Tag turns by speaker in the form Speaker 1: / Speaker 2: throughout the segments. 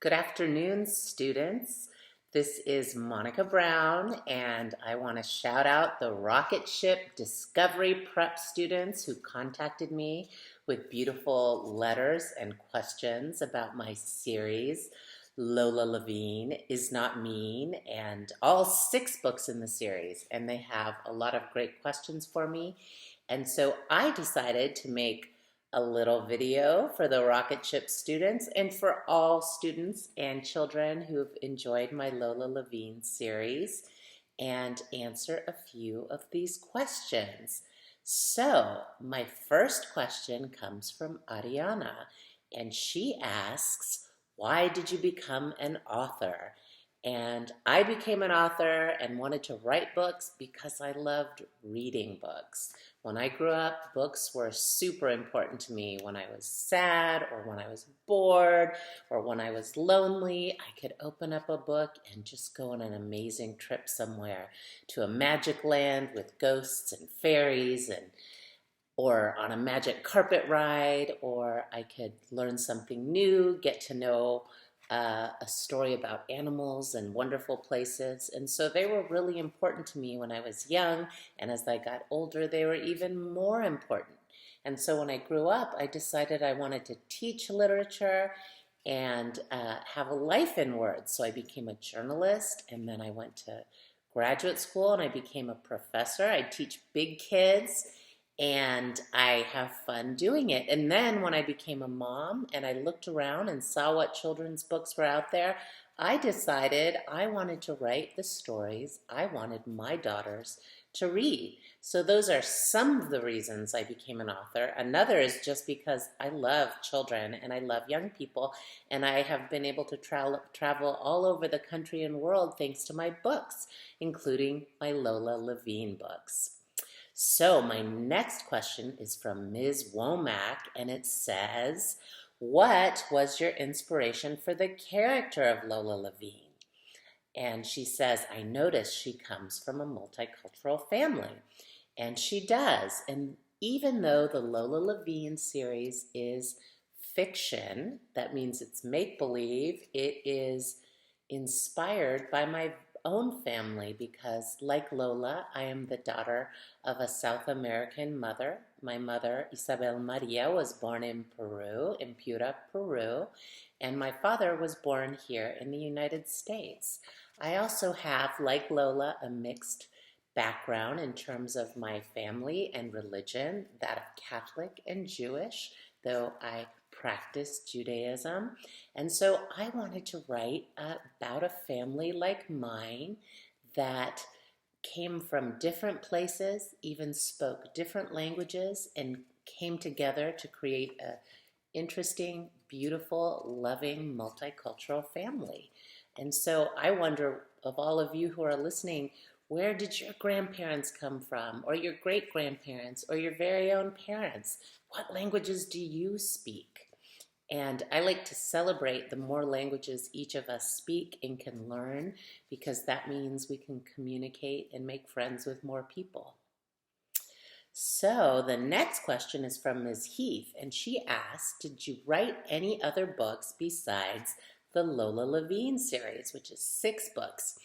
Speaker 1: Good afternoon, students. This is Monica Brown, and I want to shout out the Rocketship Discovery Prep students who contacted me with beautiful letters and questions about my series, Lola Levine is Not Mean, and all 6 books in the series. And they have a lot of great questions for me. And so I decided to make a little video for the Rocketship students and for all students and children who've enjoyed my Lola Levine series and answer a few of these questions. So my first question comes from Ariana, and she asks, why did you become an author? And I became an author and wanted to write books because I loved reading books. When I grew up, books were super important to me. When I was sad or when I was bored or when I was lonely, I could open up a book and just go on an amazing trip somewhere to a magic land with ghosts and fairies, or on a magic carpet ride, or I could learn something new, get to know a story about animals and wonderful places. And so they were really important to me when I was young, and as I got older, they were even more important. And so when I grew up, I decided I wanted to teach literature and have a life in words. So I became a journalist, and then I went to graduate school and I became a professor. I teach big kids and I have fun doing it. And then when I became a mom and I looked around and saw what children's books were out there, I decided I wanted to write the stories I wanted my daughters to read. So those are some of the reasons I became an author. Another is just because I love children and I love young people, and I have been able to travel all over the country and world thanks to my books, including my Lola Levine books. So my next question is from Ms. Womack, and it says, what was your inspiration for the character of Lola Levine? And she says, I noticed she comes from a multicultural family. And she does. And even though the Lola Levine series is fiction, that means it's make-believe, it is inspired by my own family because, like Lola, I am the daughter of a South American mother. My mother, Isabel Maria, was born in Peru, in Piura, Peru, and my father was born here in the United States. I also have, like Lola, a mixed background in terms of my family and religion, that of Catholic and Jewish, though I practice Judaism. And so I wanted to write about a family like mine that came from different places, even spoke different languages, and came together to create an interesting, beautiful, loving, multicultural family. And so I wonder, of all of you who are listening, where did your grandparents come from, or your great-grandparents, or your very own parents? What languages do you speak? And I like to celebrate the more languages each of us speak and can learn, because that means we can communicate and make friends with more people. So the next question is from Ms. Heath, and she asked, did you write any other books besides the Lola Levine series, which is 6 books?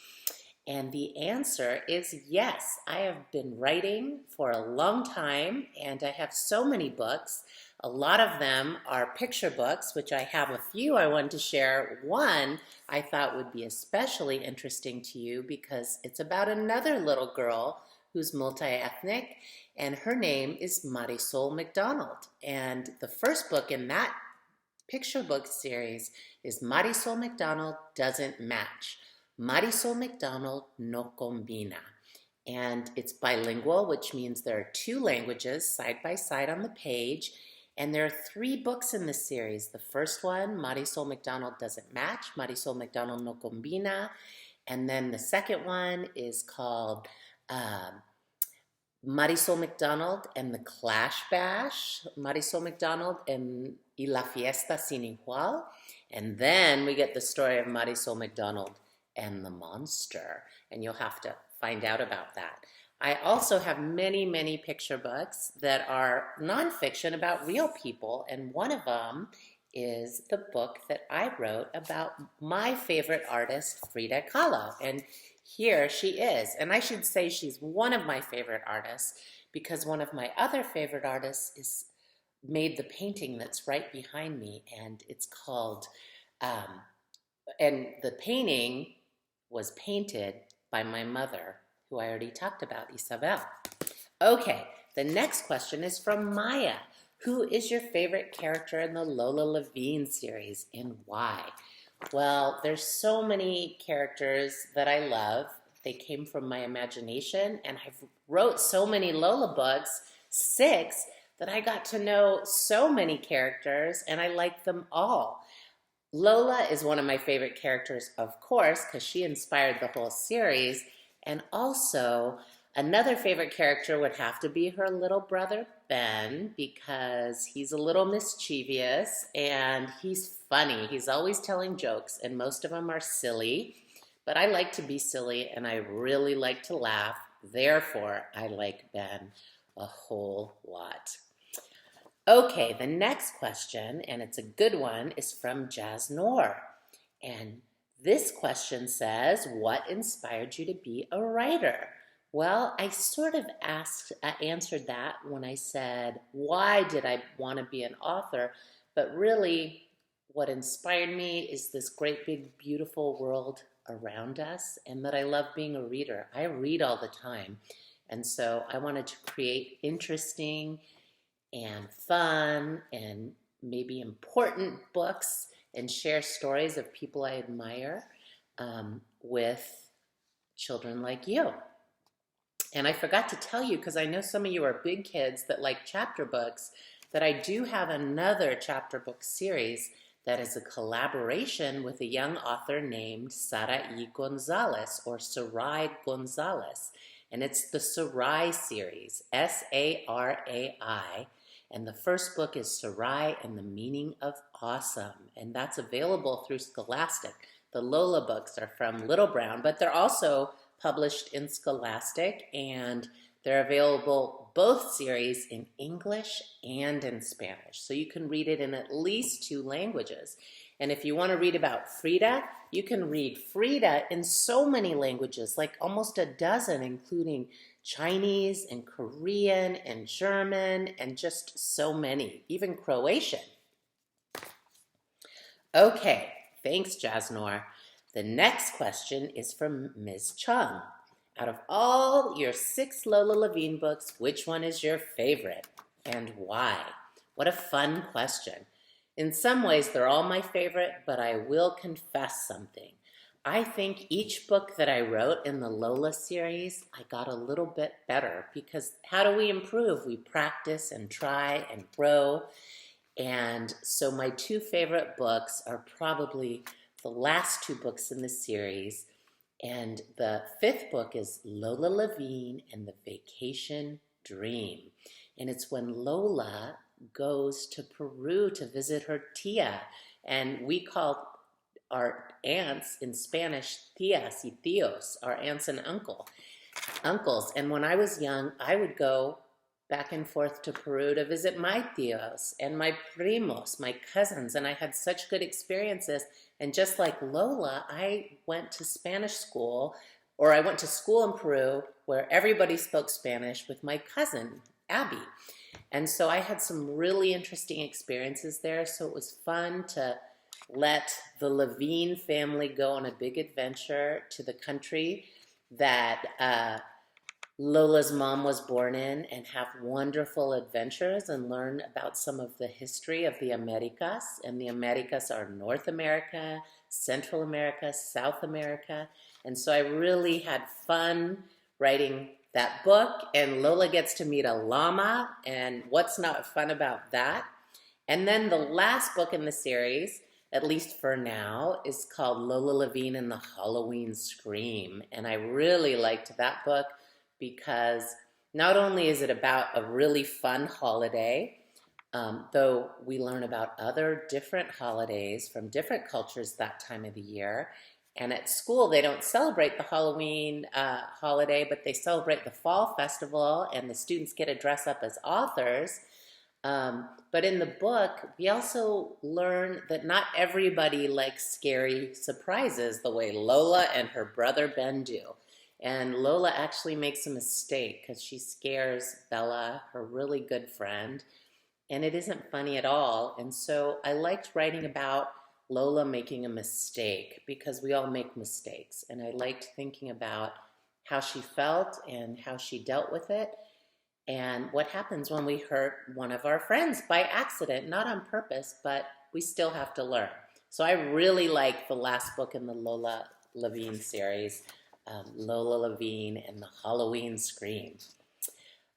Speaker 1: And the answer is yes. I have been writing for a long time, and I have so many books. A lot of them are picture books, which I have a few I want to share. One I thought would be especially interesting to you because it's about another little girl who's multi-ethnic, and her name is Marisol McDonald. And the first book in that picture book series is Marisol McDonald Doesn't Match. Marisol McDonald no combina. And it's bilingual, which means there are 2 languages side by side on the page. And there are 3 books in this series. The first one, Marisol McDonald Doesn't Match, Marisol McDonald no combina. And then the second one is called Marisol McDonald and the Clash Bash, Marisol McDonald and Y la Fiesta Sin Igual. And then we get the story of Marisol McDonald and the Monster, and you'll have to find out about that. I also have many, many picture books that are nonfiction about real people, and one of them is the book that I wrote about my favorite artist, Frida Kahlo. And here she is. And I should say she's one of my favorite artists because one of my other favorite artists is made the painting that's right behind me, and it's called, and the painting was painted by my mother, who I already talked about, Isabel. Okay, the next question is from Maya. Who is your favorite character in the Lola Levine series and why? Well, there's so many characters that I love. They came from my imagination, and I've wrote so many Lola books, 6, that I got to know so many characters, and I like them all. Lola is one of my favorite characters, of course, because she inspired the whole series, and also another favorite character would have to be her little brother, Ben, because he's a little mischievous, and he's funny. He's always telling jokes, and most of them are silly, but I like to be silly, and I really like to laugh. Therefore, I like Ben a whole lot. Okay, the next question, and it's a good one, is from Jasnor. And this question says, what inspired you to be a writer? Well, I sort of answered that when I said, why did I want to be an author? But really, what inspired me is this great big beautiful world around us, and that I love being a reader. I read all the time, and so I wanted to create interesting and fun and maybe important books and share stories of people I admire with children like you. And I forgot to tell you, because I know some of you are big kids that like chapter books, that I do have another chapter book series that is a collaboration with a young author named Sarai Gonzalez, or Sarai Gonzalez. And it's the Sarai series, Sarai. And the first book is Sarai and the Meaning of Awesome. And that's available through Scholastic. The Lola books are from Little Brown, but they're also published in Scholastic, and they're available, both series, in English and in Spanish. So you can read it in at least 2 languages. And if you want to read about Frida, you can read Frida in so many languages, like almost a dozen, including Chinese and Korean and German and just so many, even Croatian. Okay, thanks, Jasnor. The next question is from Ms. Chung. Out of all your 6 Lola Levine books, which one is your favorite and why? What a fun question. In some ways, they're all my favorite, but I will confess something. I think each book that I wrote in the Lola series, I got a little bit better, because how do we improve? We practice and try and grow. And so my 2 favorite books are probably the last 2 books in the series. And the 5th book is Lola Levine and the Vacation Dream. And it's when Lola goes to Peru to visit her tia. And we call our aunts in Spanish tías y tíos, our aunts and uncles. And when I was young, I would go back and forth to Peru to visit my tíos and my primos, my cousins, and I had such good experiences. And just like Lola, I went to Spanish school, or I went to school in Peru where everybody spoke Spanish with my cousin, Abby. And so I had some really interesting experiences there, so it was fun to let the Levine family go on a big adventure to the country that Lola's mom was born in, and have wonderful adventures and learn about some of the history of the Americas. And the Americas are North America, Central America, South America. And so I really had fun writing that book. And Lola gets to meet a llama, and what's not fun about that? And then the last book in the series, at least for now, is called Lola Levine and the Halloween Scream. And I really liked that book, because not only is it about a really fun holiday, though we learn about other different holidays from different cultures that time of the year. And at school, they don't celebrate the Halloween holiday, but they celebrate the Fall Festival, and the students get to dress up as authors. But in the book, we also learn that not everybody likes scary surprises the way Lola and her brother Ben do. And Lola actually makes a mistake because she scares Bella, her really good friend, and it isn't funny at all. And so I liked writing about Lola making a mistake because we all make mistakes. And I liked thinking about how she felt and how she dealt with it and what happens when we hurt one of our friends by accident, not on purpose, but we still have to learn. So I really like the last book in the Lola Levine series, Lola Levine and the Halloween Scream.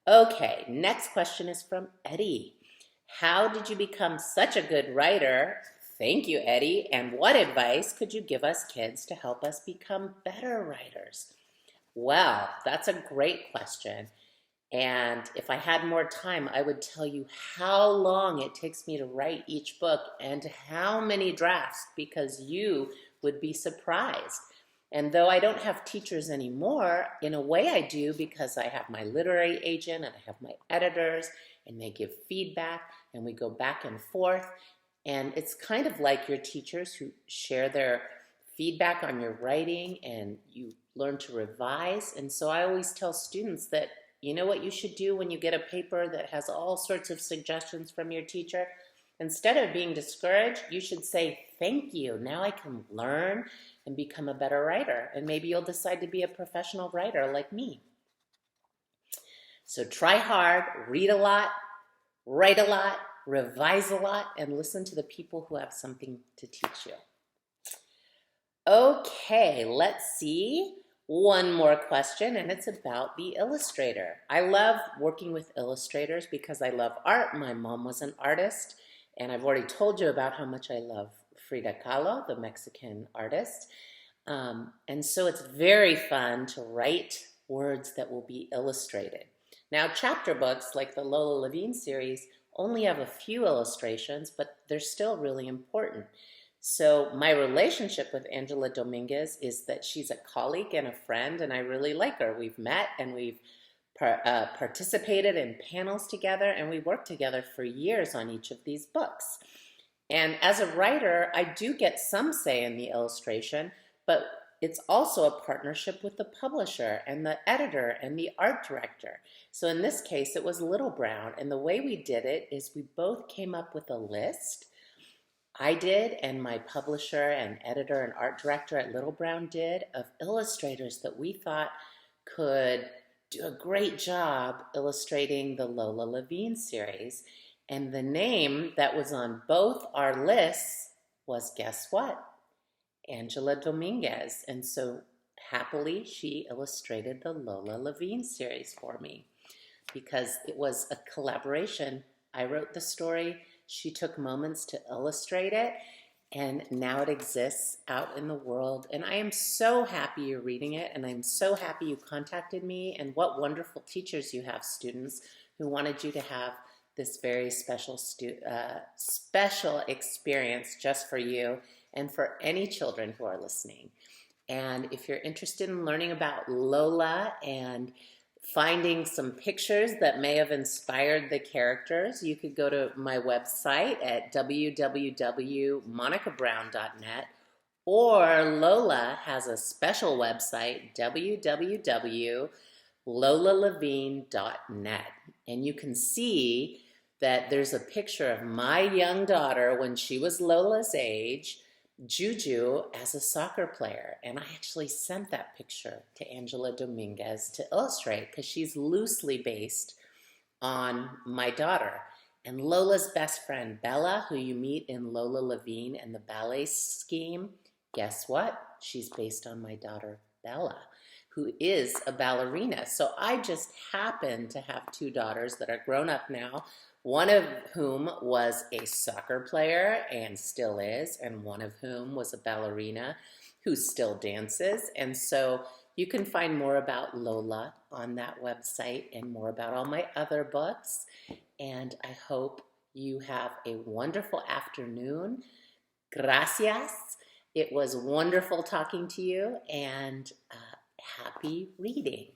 Speaker 1: Okay, next question is from Eddie. How did you become such a good writer? Thank you, Eddie. And what advice could you give us kids to help us become better writers? Well, that's a great question. And if I had more time, I would tell you how long it takes me to write each book and how many drafts, because you would be surprised. And though I don't have teachers anymore, in a way I do, because I have my literary agent and I have my editors, and they give feedback and we go back and forth. And it's kind of like your teachers who share their feedback on your writing and you learn to revise. And so I always tell students that you know what you should do when you get a paper that has all sorts of suggestions from your teacher? Instead of being discouraged, you should say, thank you. Now I can learn and become a better writer. And maybe you'll decide to be a professional writer like me. So try hard, read a lot, write a lot, revise a lot, and listen to the people who have something to teach you. Okay, let's see. One more question, and it's about the illustrator. I love working with illustrators because I love art. My mom was an artist, and I've already told you about how much I love Frida Kahlo, the Mexican artist. And so it's very fun to write words that will be illustrated. Now, chapter books like the Lola Levine series only have a few illustrations, but they're still really important. So my relationship with Angela Dominguez is that she's a colleague and a friend, and I really like her. We've met and we've participated in panels together, and we worked together for years on each of these books. And as a writer, I do get some say in the illustration, but it's also a partnership with the publisher and the editor and the art director. So in this case, it was Little Brown, and the way we did it is we both came up with a list. I did, and my publisher and editor and art director at Little Brown did, of illustrators that we thought could do a great job illustrating the Lola Levine series. And the name that was on both our lists was, guess what? Angela Dominguez. And so happily, she illustrated the Lola Levine series for me because it was a collaboration. I wrote the story. She took moments to illustrate it, and now it exists out in the world. And I am so happy you're reading it, and I'm so happy you contacted me, and what wonderful teachers you have, students, who wanted you to have this very special experience just for you and for any children who are listening. And if you're interested in learning about Lola and finding some pictures that may have inspired the characters, you could go to my website at www.monicabrown.net, or Lola has a special website, www.lolalevine.net, and you can see that there's a picture of my young daughter when she was Lola's age, Juju, as a soccer player. And I actually sent that picture to Angela Dominguez to illustrate because she's loosely based on my daughter. And Lola's best friend, Bella, who you meet in Lola Levine and the ballet scheme, guess what? She's based on my daughter, Bella, who is a ballerina. So I just happen to have two daughters that are grown up now, one of whom was a soccer player and still is, and one of whom was a ballerina who still dances. And so you can find more about Lola on that website and more about all my other books. And I hope you have a wonderful afternoon. Gracias. It was wonderful talking to you, and happy reading.